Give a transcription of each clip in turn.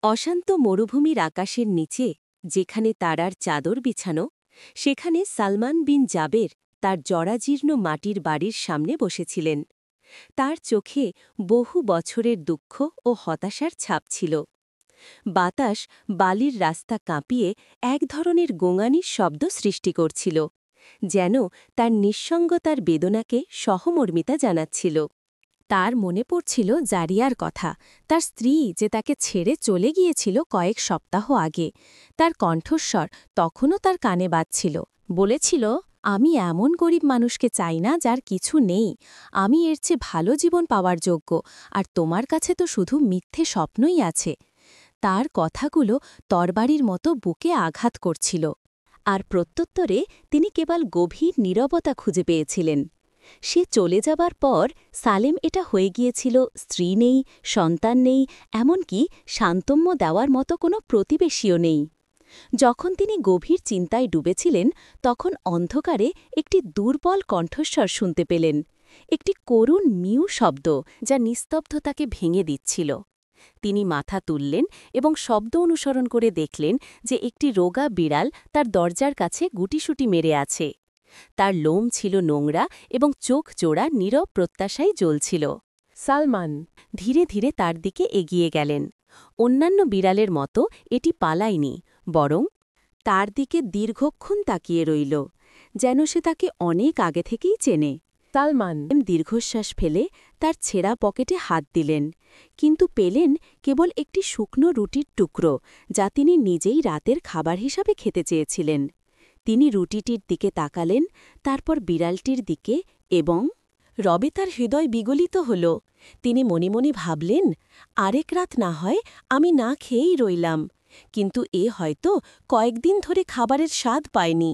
অশান্ত মরুভূমির আকাশের নিচে যেখানে তারার চাদর বিছানো সেখানে সালমান বিন জাবের তার জরাজীর্ণ মাটির বাড়ির সামনে বসেছিলেন। তার চোখে বহু বছরের দুঃখ ও হতাশার ছাপ ছিল। বাতাস বালির রাস্তা কাঁপিয়ে এক ধরনের গোঙানির শব্দ সৃষ্টি করছিল, যেন তার নিঃসঙ্গতার বেদনাকে সহমর্মিতা জানাচ্ছিল। তার মনে পড়ছিল জারিয়ার কথা, তার স্ত্রী যে তাকে ছেড়ে চলে গিয়েছিল কয়েক সপ্তাহ আগে। তার কণ্ঠস্বর তখনও তার কানে বাজছিল, বলেছিল, আমি এমন গরিব মানুষকে চাই না যার কিছু নেই। আমি এর চেয়ে ভালো জীবন পাওয়ার যোগ্য, আর তোমার কাছে তো শুধু মিথ্যে স্বপ্নই আছে। তার কথাগুলো তরবারির মতো বুকে আঘাত করছিল, আর প্রত্যুত্তরে তিনি কেবল গভীর নীরবতা খুঁজে পেয়েছিলেন। সে চলে যাবার পর সালেম এটা হয়ে গিয়েছিল, স্ত্রী নেই, সন্তান নেই, এমনকি সান্তম্য দেওয়ার মতো কোনো প্রতিবেশীও নেই। যখন তিনি গভীর চিন্তায় ডুবেছিলেন, তখন অন্ধকারে একটি দুর্বল কণ্ঠস্বর শুনতে পেলেন, একটি করুণ মিউ শব্দ যা নিস্তব্ধতাকে ভেঙে দিচ্ছিল। তিনি মাথা তুললেন এবং শব্দ অনুসরণ করে দেখলেন যে একটি রোগা বিড়াল তার দরজার কাছে গুটিসুটি মেরে আছে। তার লোম ছিল নোংরা এবং চোখ জোড়া নীরব প্রত্যাশায় জ্বলছিল। সালমান ধীরে ধীরে তার দিকে এগিয়ে গেলেন। অন্যান্য বিড়ালের মতো এটি পালায়নি, বরং তার দিকে দীর্ঘক্ষণ তাকিয়ে রইল, যেন সে তাকে অনেক আগে থেকেই চেনে। সালমান দীর্ঘশ্বাস ফেলে তার ছেঁড়া পকেটে হাত দিলেন, কিন্তু পেলেন কেবল একটি শুকনো রুটির টুকরো, যা তিনি নিজেই রাতের খাবার হিসাবে খেতে চেয়েছিলেন। তিনি রুটিটির দিকে তাকালেন, তারপর বিড়ালটির দিকে, এবং রবে তার হৃদয় বিগলিত হল। তিনি মনে মনে ভাবলেন, আরেক রাত না হয় আমি না খেয়েই রইলাম, কিন্তু এ হয়তো কয়েকদিন ধরে খাবারের স্বাদ পায়নি।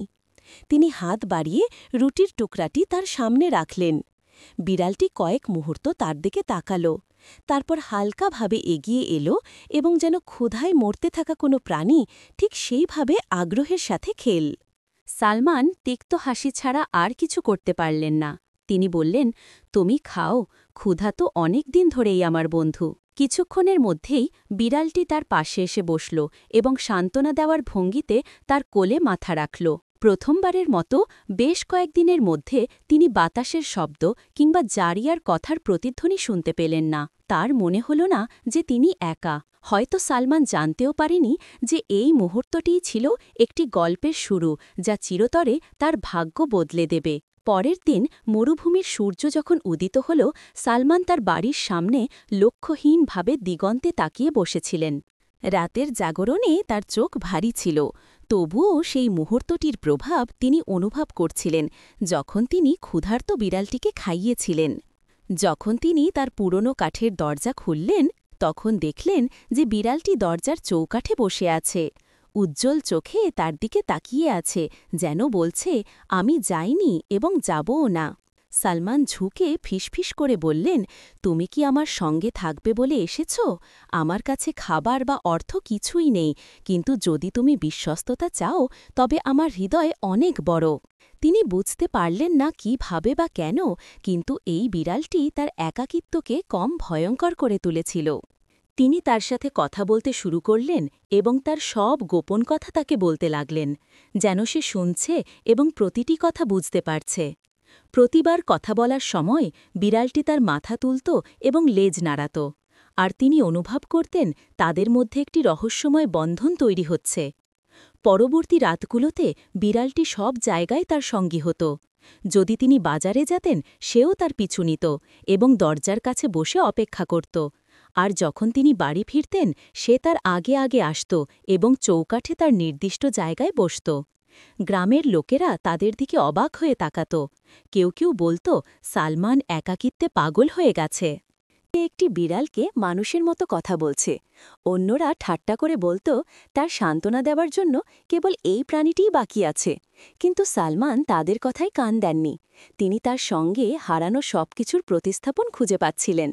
তিনি হাত বাড়িয়ে রুটির টুকরাটি তার সামনে রাখলেন। বিড়ালটি কয়েক মুহূর্ত তার দিকে তাকাল, তারপর হালকাভাবে এগিয়ে এলো এবং যেন ক্ষুধায় মরতে থাকা কোনো প্রাণী ঠিক সেইভাবে আগ্রহের সাথে খেল। সালমান তিক্ত হাসি ছাড়া আর কিছু করতে পারলেন না। তিনি বললেন, তুমি খাও, ক্ষুধা তো অনেক দিন ধরেই আমার বন্ধু। কিছুক্ষণের মধ্যেই বিড়ালটি তার পাশে এসে বসল এবং সান্ত্বনা দেওয়ার ভঙ্গিতে তার কোলে মাথা রাখল। প্রথমবারের মতো বেশ কয়েকদিনের মধ্যে তিনি বাতাসের শব্দ কিংবা জারিয়ার কথার প্রতিধ্বনি শুনতে পেলেন না। তার মনে হল না যে তিনি একা। হয়তো সালমান জানতেও পারেনি যে এই মুহূর্তটিই ছিল একটি গল্পের শুরু, যা চিরতরে তার ভাগ্য বদলে দেবে। পরের দিন মরুভূমির সূর্য যখন উদিত হল, সালমান তার বাড়ির সামনে লক্ষ্যহীনভাবে দিগন্তে তাকিয়ে বসেছিলেন। রাতের জাগরণে তার চোখ ভারী ছিল, তবুও সেই মুহূর্তটির প্রভাব তিনি অনুভব করছিলেন যখন তিনি ক্ষুধার্ত বিড়ালটিকে খাইয়েছিলেন। যখন তিনি তার পুরনো কাঠের দরজা খুললেন, তখন দেখলেন যে বিড়ালটি দরজার চৌকাঠে বসে আছে, উজ্জ্বল চোখে তার দিকে তাকিয়ে আছে, যেন বলছে, আমি যাইনি এবং যাবও না। সালমান ঝুঁকে ফিসফিস করে বললেন, তুমি কি আমার সঙ্গে থাকবে বলে এসেছ? আমার কাছে খাবার বা অর্থ কিছুই নেই, কিন্তু যদি তুমি বিশ্বস্ততা চাও তবে আমার হৃদয় অনেক বড়। তিনি বুঝতে পারলেন না কিভাবে বা কেন, কিন্তু এই বিড়ালটি তার একাকিত্বকে কম ভয়ঙ্কর করে তুলেছিল। তিনি তার সাথে কথা বলতে শুরু করলেন এবং তার সব গোপন কথা তাকে বলতে লাগলেন, যেন সে শুনছে এবং প্রতিটি কথা বুঝতে পারছে। প্রতিবার কথা বলার সময় বিড়ালটি তার মাথা তুলত এবং লেজ নাড়াত, আর তিনি অনুভব করতেন তাদের মধ্যে একটি রহস্যময় বন্ধন তৈরি হচ্ছে। পরবর্তী রাতগুলোতে বিড়ালটি সব জায়গায় তার সঙ্গী হতো। যদি তিনি বাজারে যেতেন, সেও তার পিছু নিত এবং দরজার কাছে বসে অপেক্ষা করত। আর যখন তিনি বাড়ি ফিরতেন, সে তার আগে আগে আসত এবং চৌকাঠে তার নির্দিষ্ট জায়গায় বসত। গ্রামের লোকেরা তাদের দিকে অবাক হয়ে তাকাত। কেউ কেউ বলত, সালমান একাকিত্বে পাগল হয়ে গেছে। একটি বিড়ালকে মানুষের মতো কথা বলছে। অন্যরা ঠাট্টা করে বলত, তার সান্ত্বনা দেওয়ার জন্য কেবল এই প্রাণীটিই বাকি আছে। কিন্তু সালমান তাদের কথায় কান দেননি। তিনি তার সঙ্গে হারানো সবকিছুর প্রতিস্থাপন খুঁজে পাচ্ছিলেন।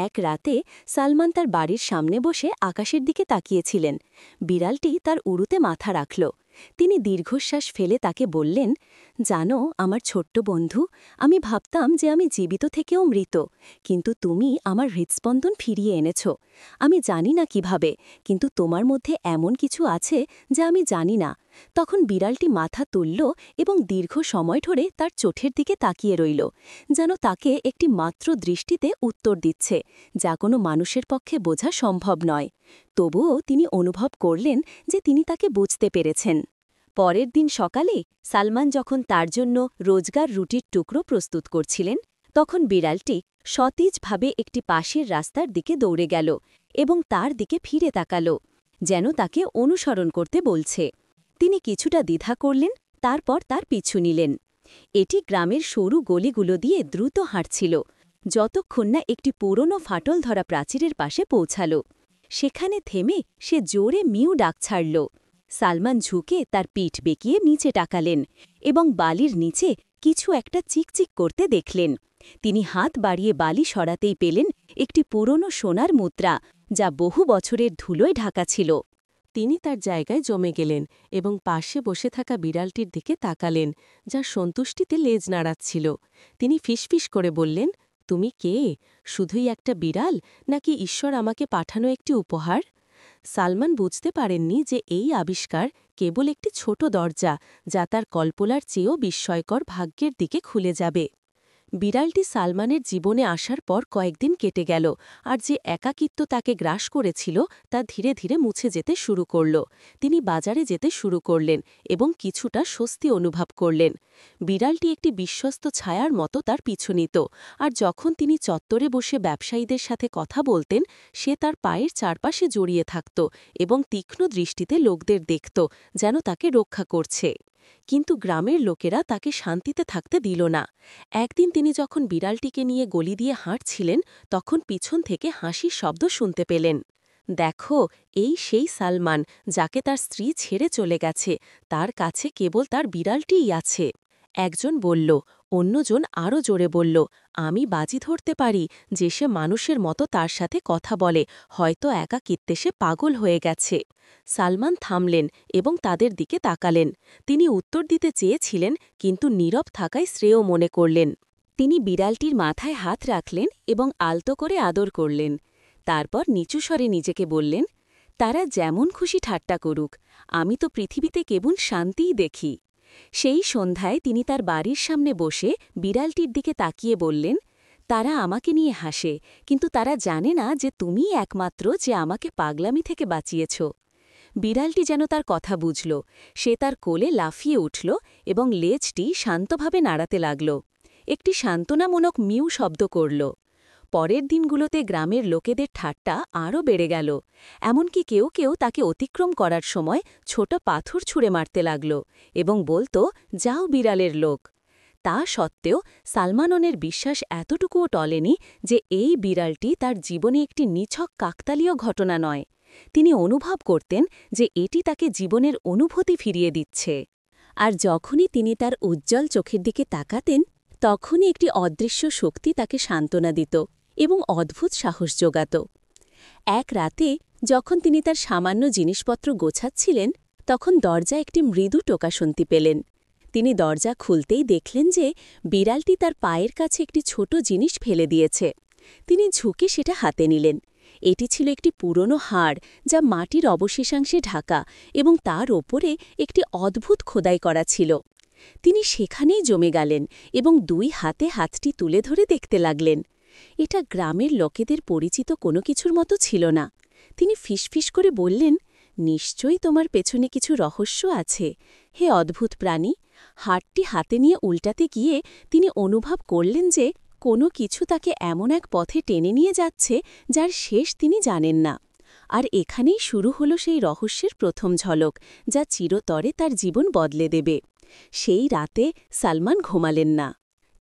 এক রাতে সালমান তার বাড়ির সামনে বসে আকাশের দিকে তাকিয়েছিলেন। বিড়ালটি তার উড়ুতে মাথা রাখল, তিনি দীর্ঘশ্বাস ফেলে তাকে বললেন, জানো আমার ছোট্ট বন্ধু, আমি ভাবতাম যে আমি জীবিত থেকেও মৃত, কিন্তু তুমি আমার হৃৎস্পন্দন ফিরিয়ে এনেছ। আমি জানি না কিভাবে, কিন্তু তোমার মধ্যে এমন কিছু আছে যা আমি জানি না। তখন বিড়ালটি মাথা তুলল এবং দীর্ঘ সময় ধরে তার চোখের দিকে তাকিয়ে রইল, যেন তাকে একটি মাত্র দৃষ্টিতে উত্তর দিচ্ছে, যা কোনো মানুষের পক্ষে বোঝা সম্ভব নয়। তবুও তিনি অনুভব করলেন যে তিনি তাকে বুঝতে পেরেছেন। পরের দিন সকালে সালমান যখন তার জন্য রোজগার রুটির টুকরো প্রস্তুত করছিলেন, তখন বিড়ালটি সতেজভাবে একটি পাশের রাস্তার দিকে দৌড়ে গেল এবং তার দিকে ফিরে তাকাল, যেন তাকে অনুসরণ করতে বলছে। তিনি কিছুটা দ্বিধা করলেন, তারপর তার পিছু নিলেন। এটি গ্রামের সরু গলিগুলো দিয়ে দ্রুত হাঁটছিল, যতক্ষণ না একটি পুরনো ফাটল ধরা প্রাচীরের পাশে পৌঁছাল। সেখানে থেমে সে জোরে মিউ ডাক ছাড়ল। সালমান ঝুঁকে তার পিঠ বেঁকিয়ে নিচে টাকালেন এবং বালির নিচে কিছু একটা চিকচিক করতে দেখলেন। তিনি হাত বাড়িয়ে বালি সরাতেই পেলেন একটি পুরনো সোনার মুদ্রা, যা বহু বছরের ধুলোয় ঢাকা ছিল। তিনি তার জায়গায় জমে গেলেন এবং পাশে বসে থাকা বিড়ালটির দিকে তাকালেন, যা সন্তুষ্টিতে লেজ নাড়াচ্ছিল। তিনি ফিসফিস করে বললেন, তুমি কে? শুধুই একটা বিড়াল, নাকি ঈশ্বর আমাকে পাঠানো একটি উপহার? সালমান বুঝতে পারেননি যে এই আবিষ্কার কেবল একটি ছোট দরজা, যা তার কল্পনার চেয়েও বিস্ময়কর ভাগ্যের দিকে খুলে যাবে। বিড়ালটি সালমানের জীবনে আসার পর কয়েকদিন কেটে গেল, আর যে একাকিত্ব তাকে গ্রাস করেছিল তা ধীরে ধীরে মুছে যেতে শুরু করল। তিনি বাজারে যেতে শুরু করলেন এবং কিছুটা স্বস্তি অনুভব করলেন। বিড়ালটি একটি বিশ্বস্ত ছায়ার মতো তার পিছু নিত, আর যখন তিনি চত্বরে বসে ব্যবসায়ীদের সাথে কথা বলতেন, সে তার পায়ের চারপাশে জড়িয়ে থাকত এবং তীক্ষ্ণ দৃষ্টিতে লোকদের দেখত, যেন তাকে রক্ষা করছে। কিন্তু গ্রামের লোকেরা তাকে শান্তিতে থাকতে দিল না। একদিন তিনি যখন বিড়ালটিকে নিয়ে গলি দিয়ে হাঁটছিলেন, তখন পিছন থেকে হাসির শব্দ শুনতে পেলেন। দেখো, এই সেই সালমান, যাকে তার স্ত্রী ছেড়ে চলে গেছে। তার কাছে কেবল তার বিড়ালটিই আছে। একজন বলল, অন্যজন আরও জোরে বলল, আমি বাজি ধরতে পারি যে সে মানুষের মতো তার সাথে কথা বলে, হয়তো একাকিত্বে সে পাগল হয়ে গেছে। সালমান থামলেন এবং তাদের দিকে তাকালেন। তিনি উত্তর দিতে চেয়েছিলেন, কিন্তু নীরব থাকায় শ্রেয় মনে করলেন। তিনি বিড়ালটির মাথায় হাত রাখলেন এবং আলতো করে আদর করলেন। তারপর নিচু স্বরে নিজেকে বললেন, তারা যেমন খুশি ঠাট্টা করুক, আমি তো পৃথিবীতে কেবল শান্তিই দেখি। সেই সন্ধ্যায় তিনি তার বাড়ির সামনে বসে বিড়ালটির দিকে তাকিয়ে বললেন, তারা আমাকে নিয়ে হাসে, কিন্তু তারা জানে না যে তুমিই একমাত্র যে আমাকে পাগলামি থেকে বাঁচিয়েছ। বিড়ালটি যেন তার কথা বুঝল। সে তার কোলে লাফিয়ে উঠল এবং লেজটি শান্তভাবে নাড়াতে লাগল। একটি সান্ত্বনামূলক মিউ শব্দ করল। পরের দিনগুলোতে গ্রামের লোকেদের ঠাট্টা আরও বেড়ে গেল। এমনকি কেউ কেউ তাকে অতিক্রম করার সময় ছোট পাথর ছুঁড়ে মারতে লাগল এবং বলত, যাও বিড়ালের লোক। তা সত্ত্বেও সালমানের বিশ্বাস এতটুকুও টলেনি যে এই বিড়ালটি তার জীবনে একটি নিছক কাকতালীয় ঘটনা নয়। তিনি অনুভব করতেন যে এটি তাকে জীবনের অনুভূতি ফিরিয়ে দিচ্ছে। আর যখনই তিনি তার উজ্জ্বল চোখের দিকে তাকাতেন, তখনই একটি অদৃশ্য শক্তি তাকে সান্ত্বনা দিত এবং অদ্ভুত সাহস যোগাত। এক রাতে যখন তিনি তার সামান্য জিনিসপত্র গোছাচ্ছিলেন, তখন দরজায় একটি মৃদু টোকা শুনতে পেলেন। তিনি দরজা খুলতেই দেখলেন যে বিড়ালটি তার পায়ের কাছে একটি ছোট জিনিস ফেলে দিয়েছে। তিনি ঝুঁকে সেটা হাতে নিলেন। এটি ছিল একটি পুরনো হাড়, যা মাটির অবশেষাংশে ঢাকা এবং তার ওপরে একটি অদ্ভুত খোদাই করা ছিল। তিনি সেখানেই জমে গেলেন এবং দুই হাতে হাতটি তুলে ধরে দেখতে লাগলেন। এটা গ্রামের লোকেদের পরিচিত কোনো কিছুর মতো ছিল না। তিনি ফিসফিস করে বললেন, নিশ্চয়ই তোমার পেছনে কিছু রহস্য আছে, হে অদ্ভুত প্রাণী। হাড়টি হাতে নিয়ে উল্টাতে গিয়ে তিনি অনুভব করলেন যে কোনো কিছু তাকে এমন এক পথে টেনে নিয়ে যাচ্ছে যার শেষ তিনি জানেন না। আর এখানেই শুরু হল সেই রহস্যের প্রথম ঝলক, যা চিরতরে তার জীবন বদলে দেবে। সেই রাতে সালমান ঘুমালেন না।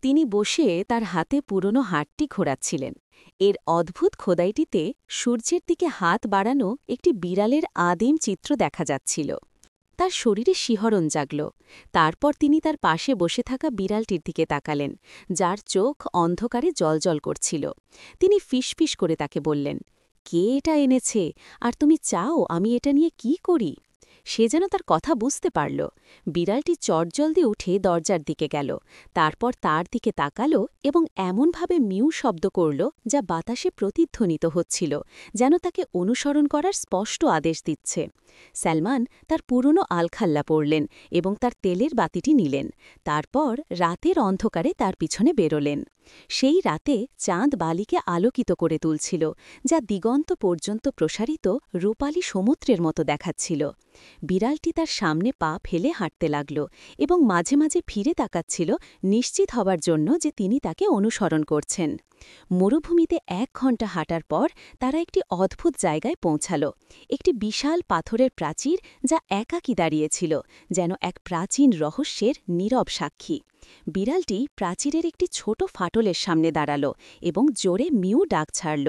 তিনি বসে তার হাতে পুরনো হাড়টি ঘোরাচ্ছিলেন। এর অদ্ভুত খোদাইটিতে সূর্যের দিকে হাত বাড়ানো একটি বিড়ালের আদিম চিত্র দেখা যাচ্ছিল। তার শরীরে শিহরণ জাগল। তারপর তিনি তার পাশে বসে থাকা বিড়ালটির দিকে তাকালেন, যার চোখ অন্ধকারে জ্বলজ্বল করছিল। তিনি ফিসফিস করে তাকে বললেন, কে এটা এনেছে, আর তুমি চাও আমি এটা নিয়ে কি করি? সে যেন তার কথা বুঝতে পারল। বিড়ালটি চটজলদি উঠে দরজার দিকে গেল, তারপর তার দিকে তাকাল এবং এমনভাবে মিউ শব্দ করল যা বাতাসে প্রতিধ্বনিত হচ্ছিল, যেন তাকে অনুসরণ করার স্পষ্ট আদেশ দিচ্ছে। সালমান তার পুরনো আলখাল্লা পরলেন এবং তার তেলের বাতিটি নিলেন। তারপর রাতের অন্ধকারে তার পিছনে বেরোলেন। সেই রাতে চাঁদ বালিকে আলোকিত করে তুলছিল, যা দিগন্ত পর্যন্ত প্রসারিত রূপালী সমুদ্রের মতো দেখাচ্ছিল। বিড়ালটি তার সামনে পা ফেলে হাঁটতে লাগল এবং মাঝে মাঝে ফিরে তাকাচ্ছিল, নিশ্চিত হবার জন্য যে তিনি তাকে অনুসরণ করছেন। মরুভূমিতে 1 ঘণ্টা হাঁটার পর তারা একটি অদ্ভুত জায়গায় পৌঁছাল, একটি বিশাল পাথরের প্রাচীর যা একাকী দাঁড়িয়েছিল, যেন এক প্রাচীন রহস্যের নীরব সাক্ষী। বিড়ালটি প্রাচীরের একটি ছোট ফাটলের সামনে দাঁড়াল এবং জোরে মিউ ডাক ছাড়ল।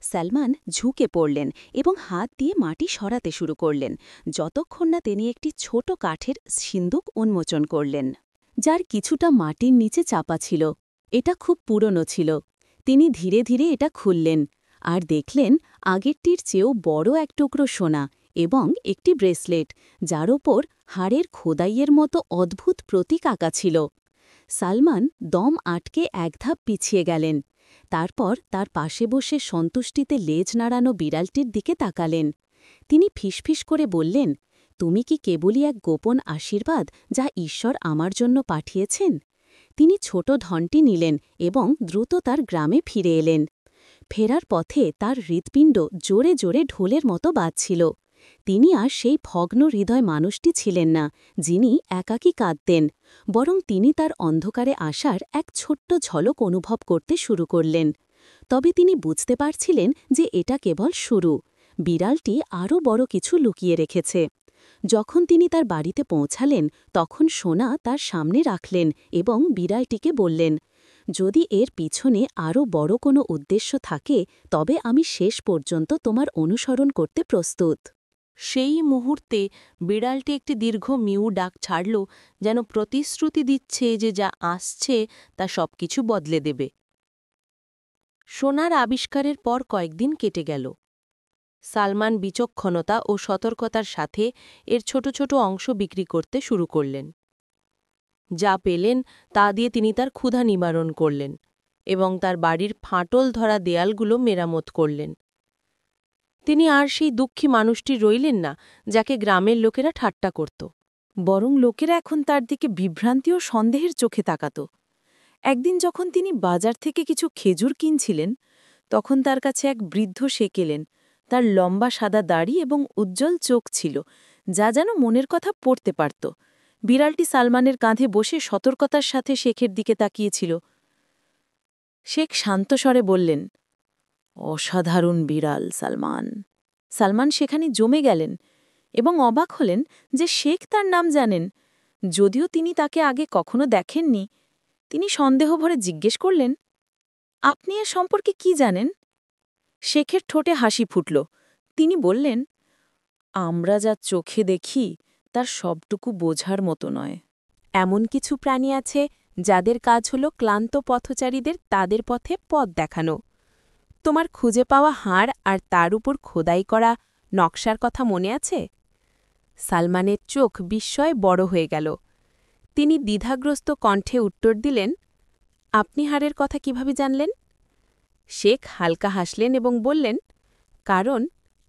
সালমান ঝুঁকে পড়লেন এবং হাত দিয়ে মাটি সরাতে শুরু করলেন, যতক্ষণ না তিনি একটি ছোট কাঠের সিন্দুক উন্মোচন করলেন, যার কিছুটা মাটির নিচে চাপা ছিল। এটা খুব পুরনো ছিল। তিনি ধীরে ধীরে এটা খুললেন আর দেখলেন আগেরটির চেয়েও বড় এক টুকরো সোনা এবং একটি ব্রেসলেট, যার ওপর হাড়ের খোদাইয়ের মতো অদ্ভুত প্রতীক আঁকা ছিল। সালমান দম আটকে এক ধাপ পিছিয়ে গেলেন। তারপর তার পাশে বসে সন্তুষ্টিতে লেজ নাড়ানো বিড়ালটির দিকে তাকালেন। তিনি ফিসফিস করে বললেন, তুমি কি কেবলই এক গোপন আশীর্বাদ যা ঈশ্বর আমার জন্য পাঠিয়েছেন? তিনি ছোট ধনটি নিলেন এবং দ্রুত তার গ্রামে ফিরে এলেন। ফেরার পথে তার হৃৎপিণ্ড জোরে জোরে ঢোলের মতো বাজছিল। তিনি আর সেই ভগ্ন হৃদয় মানুষটি ছিলেন না, যিনি একাকী কাঁদতেন, বরং তিনি তার অন্ধকারে আসার এক ছোট্ট ঝলক অনুভব করতে শুরু করলেন। তবে তিনি বুঝতে পারছিলেন যে এটা কেবল শুরু। বিড়ালটি আরও বড় কিছু লুকিয়ে রেখেছে। যখন তিনি তার বাড়িতে পৌঁছালেন, তখন সোনা তার সামনে রাখলেন এবং বিড়ালটিকে বললেন, যদি এর পিছনে আরও বড় কোনো উদ্দেশ্য থাকে, তবে আমি শেষ পর্যন্ত তোমার অনুসরণ করতে প্রস্তুত। সেই মুহূর্তে বিড়ালটি একটি দীর্ঘ মিউ ডাক ছাড়ল, যেন প্রতিশ্রুতি দিচ্ছে যে যা আসছে তা সবকিছু বদলে দেবে। সোনার আবিষ্কারের পর কয়েকদিন কেটে গেল। সালমান বিচক্ষণতা ও সতর্কতার সাথে এর ছোট ছোট অংশ বিক্রি করতে শুরু করলেন। যা পেলেন তা দিয়ে তিনি তার ক্ষুধা নিবারণ করলেন এবং তার বাড়ির ফাটল ধরা দেয়ালগুলো মেরামত করলেন। তিনি আর সেই দুঃখী মানুষটি রইলেন না, যাকে গ্রামের লোকেরা ঠাট্টা করত। বরং লোকেরা এখন তার দিকে বিভ্রান্তি ও সন্দেহের চোখে তাকাত। একদিন যখন তিনি বাজার থেকে কিছু খেজুর কিনছিলেন, তখন তার কাছে এক বৃদ্ধ শেখ এলেন। তার লম্বা সাদা দাড়ি এবং উজ্জ্বল চোখ ছিল, যা যেন মনের কথা পড়তে পারত। বিড়ালটি সালমানের কাঁধে বসে সতর্কতার সাথে শেখের দিকে তাকিয়েছিল। শেখ শান্ত স্বরে বললেন, অসাধারণ বিড়াল সালমান। সালমান সেখানে জমে গেলেন এবং অবাক হলেন যে শেখ তার নাম জানেন, যদিও তিনি তাকে আগে কখনো দেখেননি। তিনি সন্দেহভরে জিজ্ঞেস করলেন, আপনি এ সম্পর্কে কি জানেন? শেখের ঠোঁটে হাসি ফুটল। তিনি বললেন, আমরা যা চোখে দেখি তার সবটুকু বোঝার মতো নয়। এমন কিছু প্রাণী আছে যাদের কাজ হল ক্লান্ত পথচারীদের তাদের পথে পথ দেখানো। তোমার খুঁজে পাওয়া হাড় আর তার উপর খোদাই করা নকশার কথা মনে আছে? সালমানের চোখ বিস্ময়ে বড় হয়ে গেল। তিনি দ্বিধাগ্রস্ত কণ্ঠে উত্তর দিলেন, আপনি হাড়ের কথা কিভাবে জানলেন? শেখ হালকা হাসলেন এবং বললেন, কারণ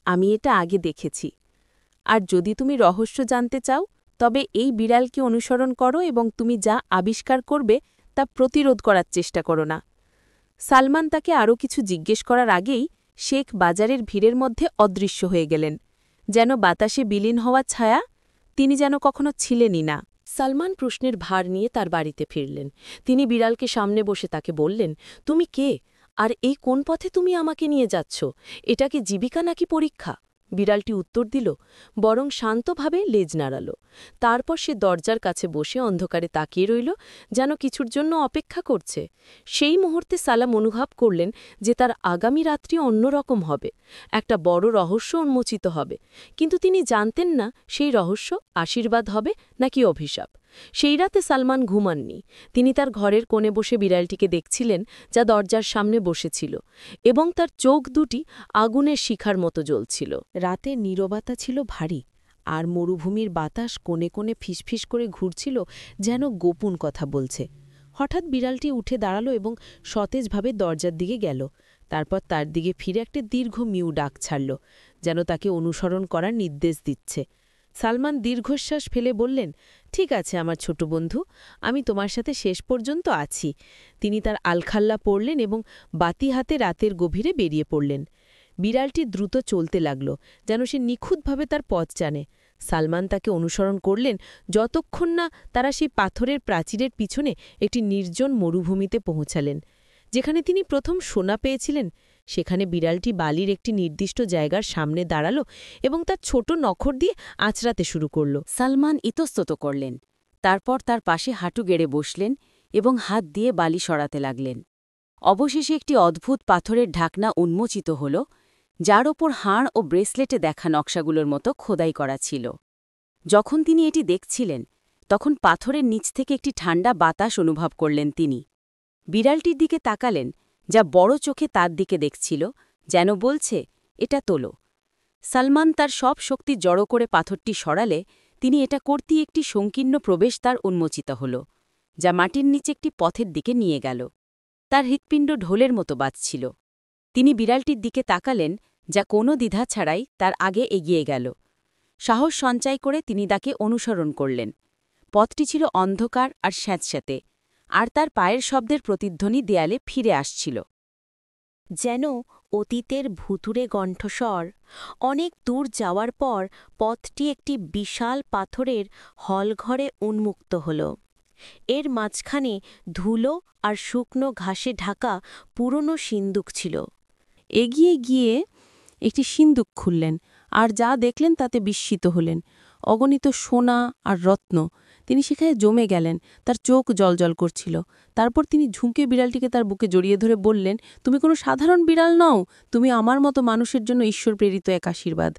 আমি এটা আগে দেখেছি। আর যদি তুমি রহস্য জানতে চাও, তবে এই বিড়ালকে অনুসরণ করো এবং তুমি যা আবিষ্কার করবে তা প্রতিরোধ করার চেষ্টা করো না। সালমান তাকে আরও কিছু জিজ্ঞেস করার আগেই শেখ বাজারের ভিড়ের মধ্যে অদৃশ্য হয়ে গেলেন, যেন বাতাসে বিলীন হওয়া ছায়া। তিনি যেন কখনো ছিলেনই না। সালমান প্রশ্নের ভার নিয়ে তার বাড়িতে ফিরলেন। তিনি বিড়ালকে সামনে বসে তাকে বললেন, তুমি কে, আর এই কোন পথে তুমি আমাকে নিয়ে যাচ্ছ? এটা কি জীবিকা নাকি পরীক্ষা? বিড়ালটি উত্তর দিল, বরং শান্তভাবে লেজ নাড়াল। তারপর সে দরজার কাছে বসে অন্ধকারে তাকিয়ে রইল, যেন কিছুর জন্য অপেক্ষা করছে। সেই মুহূর্তে সালাম অনুভব করলেন যে তার আগামী রাত্রি অন্যরকম হবে, একটা বড় রহস্য উন্মোচিত হবে। কিন্তু তিনি জানতেন না সেই রহস্য আশীর্বাদ হবে নাকি অভিশাপ। সেই রাতে সালমান ঘুমাননি। তিনি তার ঘরের কোণে বসে বিড়ালটিকে দেখছিলেন, যা দরজার সামনে বসেছিল, এবং তার চোখ দুটি আগুনের শিখার মতো জ্বলছিল। রাতের নীরবতা ছিল ভারী, আর মরুভূমির বাতাস কোণে কোণে ফিসফিস করে ঘুরছিল, যেন গোপন কথা বলছে। হঠাৎ বিড়ালটি উঠে দাঁড়ালো এবং সতেজভাবে দরজার দিকে গেল। তারপর তার দিকে ফিরে একটা দীর্ঘ মিউ ডাক ছাড়ল, যেন তাকে অনুসরণ করার নির্দেশ দিচ্ছে। সালমান দীর্ঘশ্বাস ফেলে বললেন, ঠিক আছে আমার ছোট বন্ধু, আমি তোমার সাথে শেষ পর্যন্ত আছি। তিনি তার আলখাল্লা পরলেন এবং বাতি হাতে রাতের গভীরে বেরিয়ে পড়লেন। বিড়ালটি দ্রুত চলতে লাগল, যেন সে নিখুঁতভাবে তার পথ জানে। সালমান তাকে অনুসরণ করলেন যতক্ষণ না তারা সেই পাথরের প্রাচীরের পিছনে একটি নির্জন মরুভূমিতে পৌঁছালেন। যেখানে তিনি প্রথম সোনা পেয়েছিলেন, সেখানে বিড়ালটি বালির একটি নির্দিষ্ট জায়গার সামনে দাঁড়াল এবং তার ছোট নখর দিয়ে আঁচড়াতে শুরু করল। সালমান ইতস্তত করলেন। তারপর তার পাশে হাঁটু গেড়ে বসলেন এবং হাত দিয়ে বালি সরাতে লাগলেন। অবশেষে একটি অদ্ভুত পাথরের ঢাকনা উন্মোচিত হল, যার ওপর হাড় ও ব্রেসলেটে দেখা নকশাগুলোর মতো খোদাই করা ছিল। যখন তিনি এটি দেখছিলেন, তখন পাথরের নিচ থেকে একটি ঠান্ডা বাতাস অনুভব করলেন তিনি। বিড়ালটির দিকে তাকালেন, যা বড় চোখে তার দিকে দেখছিল, যেন বলছে, এটা তোলো। সালমান তার সব শক্তি জড়ো করে পাথরটি সরালে তিনি এটা করতেই একটি সংকীর্ণ প্রবেশদ্বার উন্মোচিত হল, যা মাটির নিচে একটি পথের দিকে নিয়ে গেল। তার হৃৎপিণ্ড ঢোলের মতো বাজছিল। তিনি বিড়ালটির দিকে তাকালেন, যা কোনো দ্বিধা ছাড়াই তার আগে এগিয়ে গেল। সাহস সঞ্চয় করে তিনি তাকে অনুসরণ করলেন। পথটি ছিল অন্ধকার আর স্যাঁতস্যাঁতে, আর তার পায়ের শব্দের প্রতিধ্বনি দেয়ালে ফিরে আসছিল, যেন অতীতের ভুতুরে কণ্ঠস্বর। অনেক দূর যাওয়ার পর পথটি একটি বিশাল পাথরের হলঘরে উন্মুক্ত হল। এর মাঝখানে ধুলো আর শুকনো ঘাসে ঢাকা পুরনো সিন্দুক ছিল। এগিয়ে গিয়ে একটি সিন্দুক খুললেন, আর যা দেখলেন তাতে বিস্মিত হলেন। অগণিত সোনা আর রত্ন। তিনি সেখানে জমে গেলেন, তার চোখ জ্বলজ্বল করছিল। তারপর তিনি ঝুঁকে বিড়ালটিকে তার বুকে জড়িয়ে ধরে বললেন, তুমি কোনো সাধারণ বিড়াল নও, তুমি আমার মতো মানুষের জন্য ঈশ্বর প্রেরিত এক আশীর্বাদ।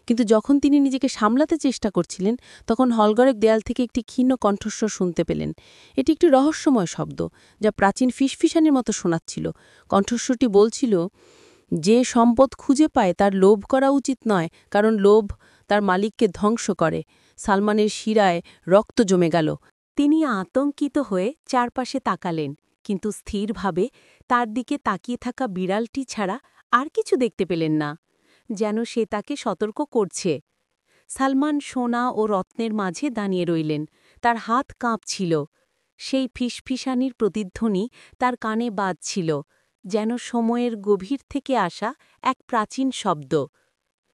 কিন্তু যখন তিনি নিজেকে সামলাতে চেষ্টা করছিলেন, তখন হলঘরের দেয়াল থেকে একটি ক্ষীণ কণ্ঠস্বর শুনতে পেলেন। এটি একটি রহস্যময় শব্দ, যা প্রাচীন ফিসফিসানির মতো শোনাচ্ছিল। কণ্ঠস্বরটি বলছিল, যে সম্পদ খুঁজে পায় তার লোভ করা উচিত নয়, কারণ লোভ তার মালিককে ধ্বংস করে। সালমানের শিরায় রক্ত জমে গেল। তিনি আতঙ্কিত হয়ে চারপাশে তাকালেন, কিন্তু স্থিরভাবে তার দিকে তাকিয়ে থাকা বিড়ালটি ছাড়া আর কিছু দেখতে পেলেন না, যেন সে তাকে সতর্ক করছে। সালমান সোনা ও রত্নের মাঝে দাঁড়িয়ে রইলেন, তার হাত কাঁপছিল। সেই ফিসফিসানির প্রতিধ্বনি তার কানে বাজছিল, যেন সময়ের গভীর থেকে আসা এক প্রাচীন শব্দ।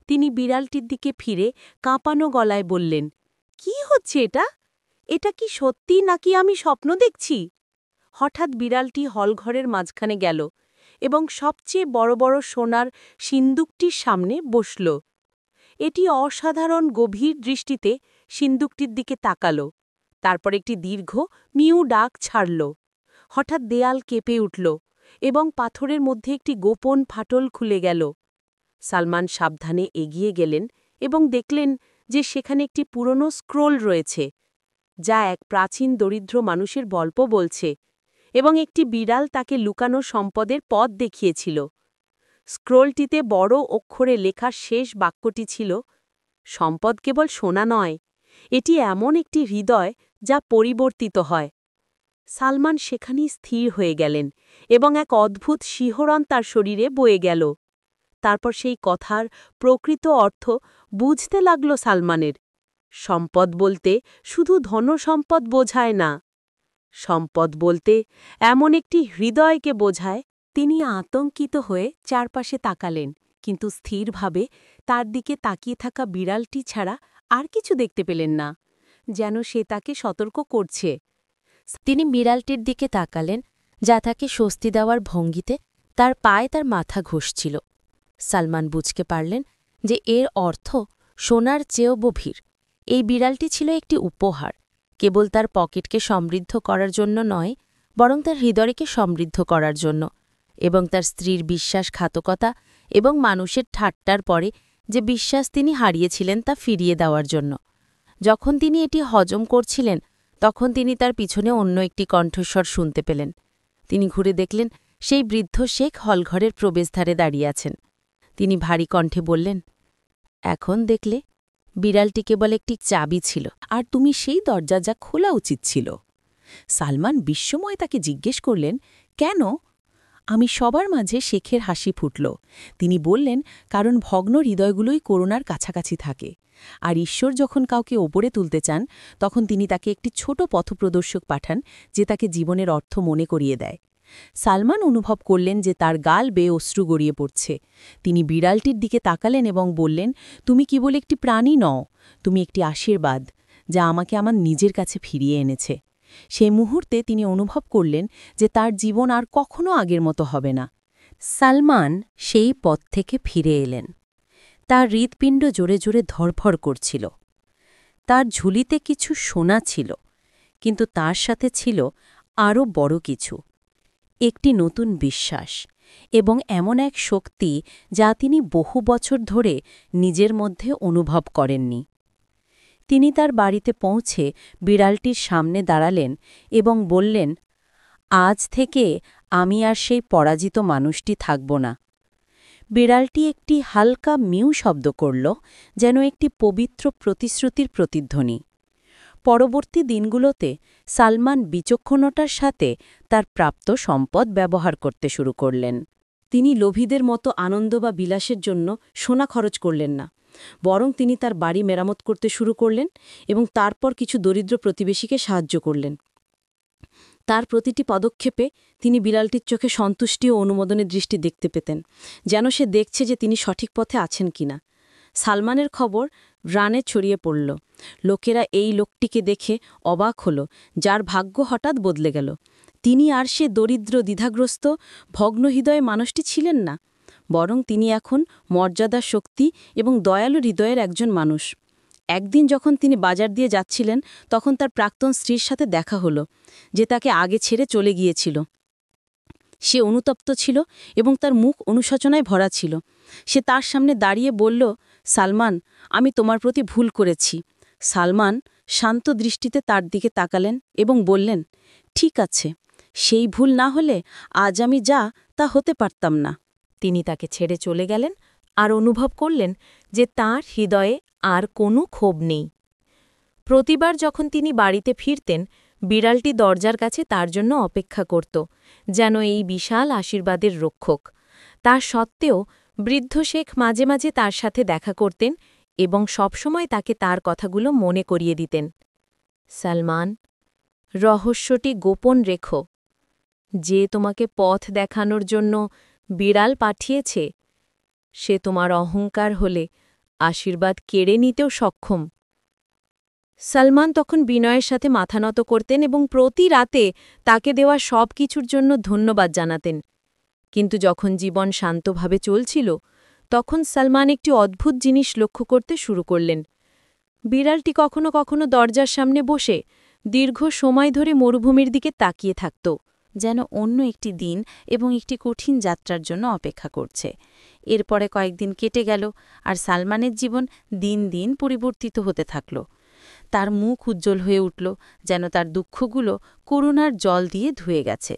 তিনি বিড়ালটির দিকে ফিরে কাঁপানো গলায় বললেন, কি হচ্ছে এটা? এটা কি সত্যি নাকি আমি স্বপ্ন দেখছি? হঠাৎ বিড়ালটি হলঘরের মাঝখানে গেল এবং সবচেয়ে বড় বড় সোনার সিন্দুকটির সামনে বসল। এটি অসাধারণ গভীর দৃষ্টিতে সিন্দুকটির দিকে তাকাল। তারপর একটি দীর্ঘ মিউ ডাক ছাড়ল। হঠাৎ দেয়াল কেঁপে উঠল এবং পাথরের মধ্যে একটি গোপন ফাটল খুলে গেল। সালমান সাবধানে এগিয়ে গেলেন এবং দেখলেন যে সেখানে একটি পুরনো স্ক্রোল রয়েছে, যা এক প্রাচীন দরিদ্র মানুষের গল্প বলছে, এবং একটি বিড়াল তাকে লুকানো সম্পদের পথ দেখিয়েছিল। স্ক্রোলটিতে বড় অক্ষরে লেখা শেষ বাক্যটি ছিল, সম্পদ কেবল সোনা নয়, এটি এমন একটি হৃদয় যা পরিবর্তিত হয়। সালমান সেখানেই স্থির হয়ে গেলেন এবং এক অদ্ভুত শিহরণ তার শরীরে বয়ে গেল। তারপর সেই কথার প্রকৃত অর্থ বুঝতে লাগল সালমানের। সম্পদ বলতে শুধু ধনসম্পদ বোঝায় না। সম্পদ বলতে এমন একটি হৃদয়কে বোঝায়। তিনি আতঙ্কিত হয়ে চারপাশে তাকালেন, কিন্তু স্থিরভাবে তার দিকে তাকিয়ে থাকা বিড়ালটি ছাড়া আর কিছু দেখতে পেলেন না, যেন সে তাকে সতর্ক করছে। তিনি বিড়ালটির দিকে তাকালেন, যা তাকে স্বস্তি দেওয়ার ভঙ্গিতে তার পায়ে তার মাথা ঘষছিল। সালমান বুঝতে পারলেন যে এর অর্থ সোনার চেয়েও গভীর। এই বিড়ালটি ছিল একটি উপহার, কেবল তার পকেটকে সমৃদ্ধ করার জন্য নয়, বরং তার হৃদয়কে সমৃদ্ধ করার জন্য, এবং তার স্ত্রীর বিশ্বাসঘাতকতা এবং মানুষের ঠাট্টার পরে যে বিশ্বাস তিনি হারিয়েছিলেন তা ফিরিয়ে দেওয়ার জন্য। যখন তিনি এটি হজম করছিলেন, তখন তিনি তার পিছনে অন্য একটি কণ্ঠস্বর শুনতে পেলেন। তিনি ঘুরে দেখলেন সেই বৃদ্ধ শেখ হলঘরের প্রবেশদ্বারে দাঁড়িয়ে আছেন। তিনি ভারী কণ্ঠে বললেন, এখন দেখলে বিড়ালটি কেবল একটি চাবি ছিল, আর তুমি সেই দরজা যা খোলা উচিত ছিল। সালমান বিস্ময়ে তাকে জিজ্ঞেস করলেন, কেন? আমি সবার মাঝে শেখের হাসি ফুটল। তিনি বললেন, কারণ ভগ্ন হৃদয়গুলোই করুণার কাছাকাছি থাকে। আর ঈশ্বর যখন কাউকে ওপরে তুলতে চান, তখন তিনি তাকে একটি ছোট পথপ্রদর্শক পাঠান, যে তাকে জীবনের অর্থ মনে করিয়ে দেয়। সালমান অনুভব করলেন যে তার গাল বেয়ে অশ্রু গড়িয়ে পড়ছে। তিনি বিড়ালটির দিকে তাকালেন এবং বললেন, তুমি কেবল একটি প্রাণী নও, তুমি একটি আশীর্বাদ, যা আমাকে আমার নিজের কাছে ফিরিয়ে এনেছে। সেই মুহূর্তে তিনি অনুভব করলেন যে তার জীবন আর কখনো আগের মতো হবে না। সালমান সেই পথ থেকে ফিরে এলেন। তার হৃৎপিণ্ড জোরে জোরে ধড়ফড় করছিল। তার ঝুলিতে কিছু সোনা ছিল, কিন্তু তার সাথে ছিল আরও বড় কিছু, একটি নতুন বিশ্বাস এবং এমন এক শক্তি যা তিনি বহু বছর ধরে নিজের মধ্যে অনুভব করেননি। তিনি তার বাড়িতে পৌঁছে বিড়ালটির সামনে দাঁড়ালেন এবং বললেন, আজ থেকে আমি আর সেই পরাজিত মানুষটি থাকব না। বিড়ালটি একটি হালকা মিউ শব্দ করল, যেন একটি পবিত্র প্রতিশ্রুতির প্রতিধ্বনি। পরবর্তী দিনগুলোতে সালমান বিচক্ষণতার সাথে তার প্রাপ্ত সম্পদ ব্যবহার করতে শুরু করলেন। তিনি লোভীদের মতো আনন্দ বা বিলাসের জন্য সোনা খরচ করলেন না, বরং তিনি তার বাড়ি মেরামত করতে শুরু করলেন এবং তারপর কিছু দরিদ্র প্রতিবেশীকে সাহায্য করলেন। তার প্রতিটি পদক্ষেপে তিনি বিড়ালটির চোখে সন্তুষ্টি ও অনুমোদনের দৃষ্টি দেখতে পেতেন, যেন সে দেখছে যে তিনি সঠিক পথে আছেন কিনা। সালমানের খবর রানে ছড়িয়ে পড়ল। লোকেরা এই লোকটিকে দেখে অবাক হল, যার ভাগ্য হঠাৎ বদলে গেল। তিনি আর সে দরিদ্র, দ্বিধাগ্রস্ত, ভগ্নহৃদয় মানুষটি ছিলেন না, বরং তিনি এখন মর্যাদা, শক্তি এবং দয়ালু হৃদয়ের একজন মানুষ। একদিন যখন তিনি বাজার দিয়ে যাচ্ছিলেন, তখন তার প্রাক্তন স্ত্রীর সাথে দেখা হলো, যে তাকে আগে ছেড়ে চলে গিয়েছিল। সে অনুতপ্ত ছিল এবং তার মুখ অনুশোচনায় ভরা ছিল। সে তার সামনে দাঁড়িয়ে বলল, সালমান, আমি তোমার প্রতি ভুল করেছি। সালমান শান্ত দৃষ্টিতে তার দিকে তাকালেন এবং বললেন, ঠিক আছে, সেই ভুল না হলে আজ আমি যা তা হতে পারতাম না। তিনি তাকে ছেড়ে চলে গেলেন আর অনুভব করলেন যে তাঁর হৃদয়ে আর কোনো ক্ষোভ নেই। প্রতিবার যখন তিনি বাড়িতে ফিরতেন, বিড়ালটি দরজার কাছে তার জন্য অপেক্ষা করত, যেন এই বিশাল আশীর্বাদের রক্ষক। তা সত্ত্বেও বৃদ্ধ শেখ মাঝে মাঝে তার সাথে দেখা করতেন এবং সবসময় তাকে তার কথাগুলো মনে করিয়ে দিতেন। সালমান, রহস্যটি গোপন রেখো। যে তোমাকে পথ দেখানোর জন্য বিড়াল পাঠিয়েছে, সে তোমার অহংকার হলে আশীর্বাদ কেড়ে নিতেও সক্ষম। সালমান তখন বিনয়ের সাথে মাথা নত করতেন এবং প্রতি রাতে তাকে দেওয়া সব কিছুর জন্য ধন্যবাদ জানাতেন। কিন্তু যখন জীবন শান্তভাবে চলছিল, তখন সালমান একটি অদ্ভুত জিনিস লক্ষ্য করতে শুরু করলেন। বিড়ালটি কখনো কখনো দরজার সামনে বসে দীর্ঘ সময় ধরে মরুভূমির দিকে তাকিয়ে থাকত, যেন অন্য একটি দিন এবং একটি কঠিন যাত্রার জন্য অপেক্ষা করছে। এরপরে কয়েকদিন কেটে গেল, আর সালমানের জীবন দিন দিন পরিবর্তিত হতে থাকল। তার মুখ উজ্জ্বল হয়ে উঠল, যেন তার দুঃখগুলো করুণার জল দিয়ে ধুয়ে গেছে।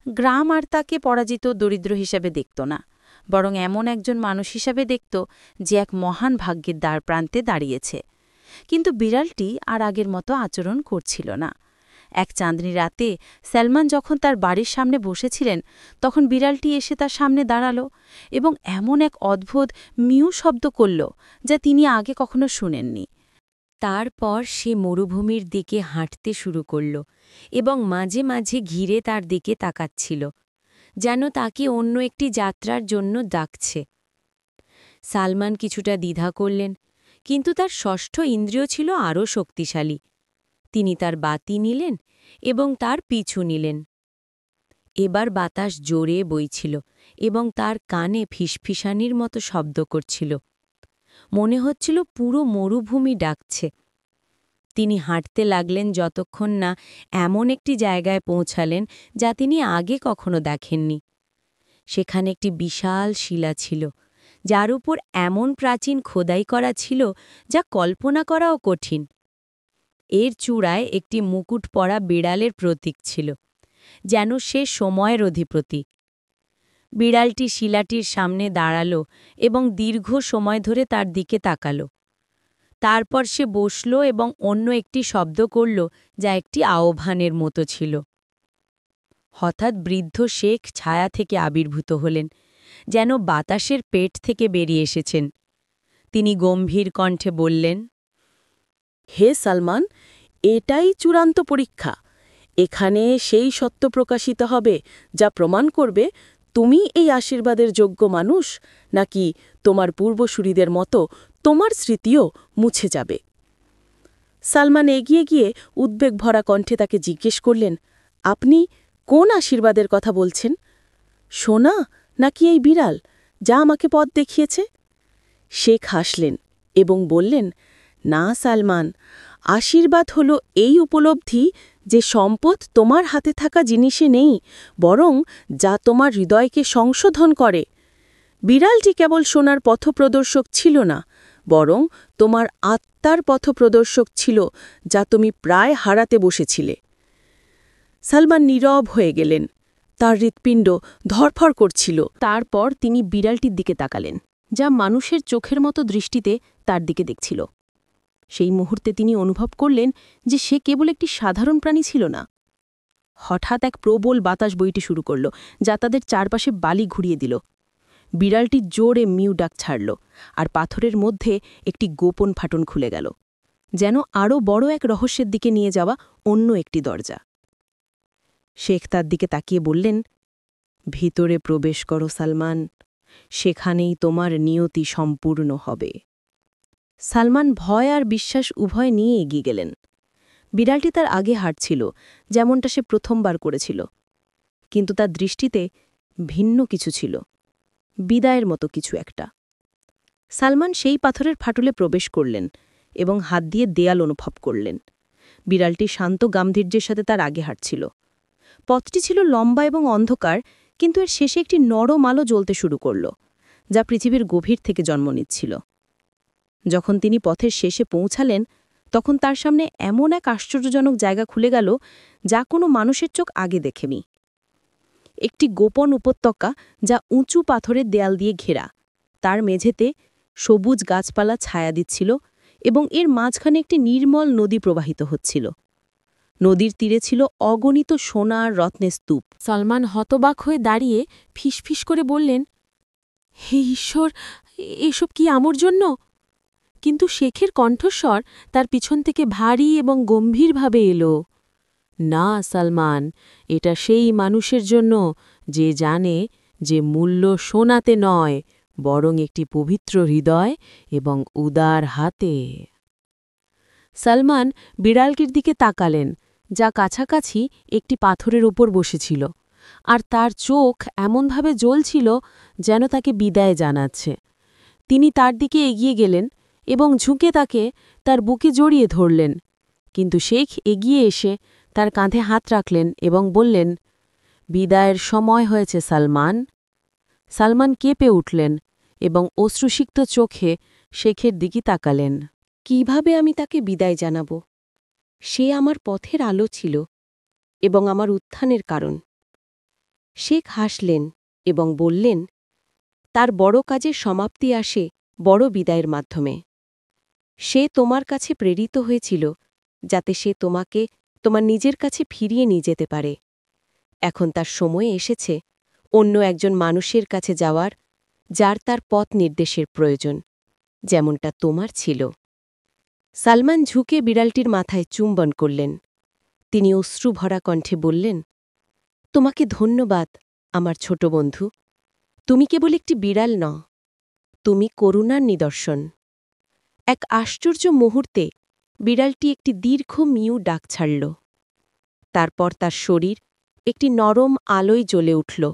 গ্রাম আর তাকে পরাজিত দরিদ্র হিসাবে দেখত না, বরং এমন একজন মানুষ হিসাবে দেখত যে এক মহান ভাগ্যের দ্বারপ্রান্তে দাঁড়িয়েছে। কিন্তু বিড়ালটি আর আগের মতো আচরণ করছিল না। এক চাঁদনি রাতে সালমান যখন তার বাড়ির সামনে বসেছিলেন, তখন বিড়ালটি এসে তার সামনে দাঁড়াল এবং এমন এক অদ্ভুত মিউ শব্দ করল, যা তিনি আগে কখনো শুনেননি। তারপর সে মরুভূমির দিকে হাঁটতে শুরু করল এবং মাঝে মাঝে ঘিরে তার দিকে তাকাচ্ছিল, যেন তাকে অন্য একটি যাত্রার জন্য ডাকছে। সালমান কিছুটা দ্বিধা করলেন, কিন্তু তার ষষ্ঠ ইন্দ্রিয় ছিল আরও শক্তিশালী। তিনি তার বাতি নিলেন এবং তার পিছু নিলেন। এবার বাতাস জোরে বইছিল এবং তার কানে ফিসফিসানির মতো শব্দ করছিল। মনে হচ্ছিল পুরো মরুভূমি ডাকছে। তিনি হাঁটতে লাগলেন যতক্ষণ না এমন একটি জায়গায় পৌঁছালেন যা তিনি আগে কখনো দেখেননি। সেখানে একটি বিশাল শিলা ছিল, যার উপর এমন প্রাচীন খোদাই করা ছিল যা কল্পনা করাও কঠিন। এর চূড়ায় একটি মুকুট পরা বিড়ালের প্রতীক ছিল, যেন সে সময়ের অধিপতি। বিড়ালটি শিলাটির সামনে দাঁড়াল এবং দীর্ঘ সময় ধরে তার দিকে তাকাল। তারপর সে বসল এবং অন্য একটি শব্দ করল, যা একটি আহ্বানের মতো ছিল। হঠাৎ বৃদ্ধ শেখ ছায়া থেকে আবির্ভূত হলেন, যেন বাতাসের পেট থেকে বেরিয়ে এসেছেন। তিনি গম্ভীর কণ্ঠে বললেন, হে সালমান, এটাই চূড়ান্ত পরীক্ষা। এখানে সেই সত্য প্রকাশিত হবে যা প্রমাণ করবে তুমি এই আশীর্বাদের যোগ্য মানুষ, নাকি তোমার পূর্বসূরিদের মতো তোমার স্মৃতিও মুছে যাবে। সালমান এগিয়ে গিয়ে উদ্বেগ ভরা কণ্ঠে তাকে জিজ্ঞেস করলেন, আপনি কোন আশীর্বাদের কথা বলছেন? সোনা নাকি এই বিড়াল যা আমাকে পথ দেখিয়েছে? শেখ হাসলেন এবং বললেন, না সালমান, আশীর্বাদ হল এই উপলব্ধি যে সম্পদ তোমার হাতে থাকা জিনিসে নেই, বরং যা তোমার হৃদয়কে সংশোধন করে। বিড়ালটি কেবল সোনার পথপ্রদর্শক ছিল না, বরং তোমার আত্মার পথপ্রদর্শক ছিল, যা তুমি প্রায় হারাতে বসেছিলে। সালমান নীরব হয়ে গেলেন। তার হৃৎপিণ্ড ধড়ফড় করছিল। তারপর তিনি বিড়ালটির দিকে তাকালেন, যা মানুষের চোখের মতো দৃষ্টিতে তার দিকে দেখছিল। সেই মুহূর্তে তিনি অনুভব করলেন যে সে কেবল একটি সাধারণ প্রাণী ছিল না। হঠাৎ এক প্রবল বাতাস বইতে শুরু করল, যা তাদের চারপাশে বালি ঘুরিয়ে দিল। বিড়ালটি জোরে মিউ ডাক ছাড়ল, আর পাথরের মধ্যে একটি গোপন ফাটন খুলে গেল, যেন আরও বড় এক রহস্যের দিকে নিয়ে যাওয়া অন্য একটি দরজা। শেখ তার দিকে তাকিয়ে বললেন, ভিতরে প্রবেশ করো সালমান, সেখানেই তোমার নিয়তি সম্পূর্ণ হবে। সালমান ভয় আর বিশ্বাস উভয় নিয়ে এগিয়ে গেলেন। বিড়ালটি তার আগে হাঁটছিল, যেমনটা সে প্রথমবার করেছিল, কিন্তু তার দৃষ্টিতে ভিন্ন কিছু ছিল, বিদায়ের মতো কিছু একটা। সালমান সেই পাথরের ফাটলে প্রবেশ করলেন এবং হাত দিয়ে দেয়াল অনুভব করলেন। বিড়ালটি শান্ত গাম্ভীর্যের সাথে তার আগে হাঁটছিল। পথটি ছিল লম্বা এবং অন্ধকার, কিন্তু এর শেষে একটি নরম আলো জ্বলতে শুরু করল, যা পৃথিবীর গভীর থেকে জন্ম নিচ্ছিল। যখন তিনি পথের শেষে পৌঁছালেন, তখন তার সামনে এমন এক আশ্চর্যজনক জায়গা খুলে গেল, যা কোনো মানুষের চোখ আগে দেখেনি। একটি গোপন উপত্যকা, যা উঁচু পাথরের দেয়াল দিয়ে ঘেরা। তার মেঝেতে সবুজ গাছপালা ছায়া দিচ্ছিল এবং এর মাঝখানে একটি নির্মল নদী প্রবাহিত হচ্ছিল। নদীর তীরে ছিল অগণিত সোনা আর রত্নের স্তূপ। সালমান হতবাক হয়ে দাঁড়িয়ে ফিসফিস করে বললেন, হে ঈশ্বর, এসব কি আমার জন্য? কিন্তু শেখের কণ্ঠস্বর তার পিছন থেকে ভারী এবং গম্ভীরভাবে এলো, না সালমান, এটা সেই মানুষের জন্য যে জানে যে মূল্য সোনাতে নয়, বরং একটি পবিত্র হৃদয় এবং উদার হাতে। সালমান বিড়ালটির দিকে তাকালেন, যা কাছাকাছি একটি পাথরের ওপর বসেছিল, আর তার চোখ এমনভাবে জ্বলছিল যেন তাকে বিদায় জানাচ্ছে। তিনি তার দিকে এগিয়ে গেলেন এবং ঝুঁকে তাকে তার বুকে জড়িয়ে ধরলেন, কিন্তু শেখ এগিয়ে এসে তার কাঁধে হাত রাখলেন এবং বললেন, বিদায়ের সময় হয়েছে সালমান। সালমান কেঁপে উঠলেন এবং অশ্রুসিক্ত চোখে শেখের দিকে তাকালেন। কিভাবে আমি তাকে বিদায় জানাব? সে আমার পথের আলো ছিল এবং আমার উত্থানের কারণ। শেখ হাসলেন এবং বললেন, তার বড় কাজের সমাপ্তি আসে বড় বিদায়ের মাধ্যমে। সে তোমার কাছে প্রেরিত হয়েছিল যাতে সে তোমাকে তোমার নিজের কাছে ফিরিয়ে নিয়ে যেতে পারে। এখন তার সময় এসেছে অন্য একজন মানুষের কাছে যাওয়ার, যার তার পথ নির্দেশের প্রয়োজন, যেমনটা তোমার ছিল। সালমান ঝুঁকে বিড়ালটির মাথায় চুম্বন করলেন। তিনি অশ্রুভরা কণ্ঠে বললেন, তোমাকে ধন্যবাদ আমার ছোট বন্ধু। তুমি কেবল একটি বিড়াল নও, তুমি করুণার নিদর্শন। এক আশ্চর্য মুহূর্তে বিড়ালটি একটি দীর্ঘ মিউ ডাক ছাড়ল। তারপর তার শরীর একটি নরম আলোয় জ্বলে উঠল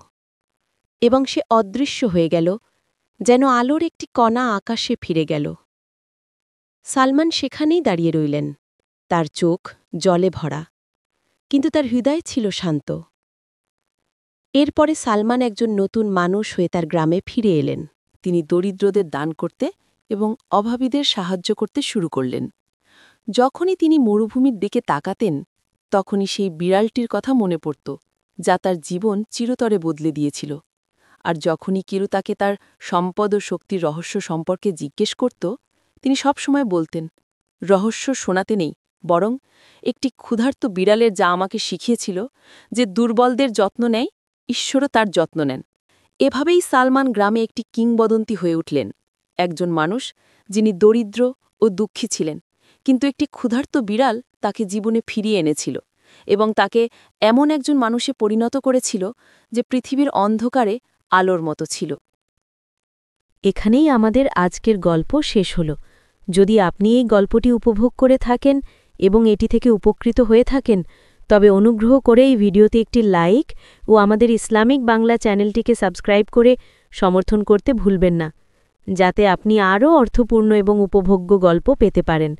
এবং সে অদৃশ্য হয়ে গেল, যেন আলোর একটি কণা আকাশে ফিরে গেল। সালমান সেখানেই দাঁড়িয়ে রইলেন, তার চোখ জলে ভরা, কিন্তু তার হৃদয় ছিল শান্ত। এরপরে সালমান একজন নতুন মানুষ হয়ে তার গ্রামে ফিরে এলেন। তিনি দরিদ্রদের দান করতে এবং অভাবীদের সাহায্য করতে শুরু করলেন। যখনই তিনি মরুভূমির দিকে তাকাতেন, তখনই সেই বিড়ালটির কথা মনে পড়ত, যা তার জীবন চিরতরে বদলে দিয়েছিল। আর যখনই কেউ তাকে তার সম্পদ ও শক্তির রহস্য সম্পর্কে জিজ্ঞেস করত, তিনি সব সময় বলতেন, রহস্য শোনাতে নেই, বরং একটি ক্ষুধার্ত বিড়ালের যা আমাকে শিখিয়েছিল যে দুর্বলদের যত্ন নেয়, ঈশ্বরও তার যত্ন নেন। এভাবেই সালমান গ্রামে একটি কিংবদন্তি হয়ে উঠলেন, একজন মানুষ যিনি দরিদ্র ও দুঃখী ছিলেন, কিন্তু একটি ক্ষুধার্ত বিড়াল তাকে জীবনে ফিরিয়ে এনেছিল এবং তাকে এমন একজন মানুষে পরিণত করেছিল যে পৃথিবীর অন্ধকারে আলোর মতো ছিল। এখানেই আমাদের আজকের গল্প শেষ হল। যদি আপনি এই গল্পটি উপভোগ করে থাকেন এবং এটি থেকে উপকৃত হয়ে থাকেন, তবে অনুগ্রহ করে এই ভিডিওতে একটি লাইক ও আমাদের ইসলামিক বাংলা চ্যানেলটিকে সাবস্ক্রাইব করে সমর্থন করতে ভুলবেন না, যাতে আপনি আরও অর্থপূর্ণ এবং উপভোগ্য গল্প পেতে পারেন।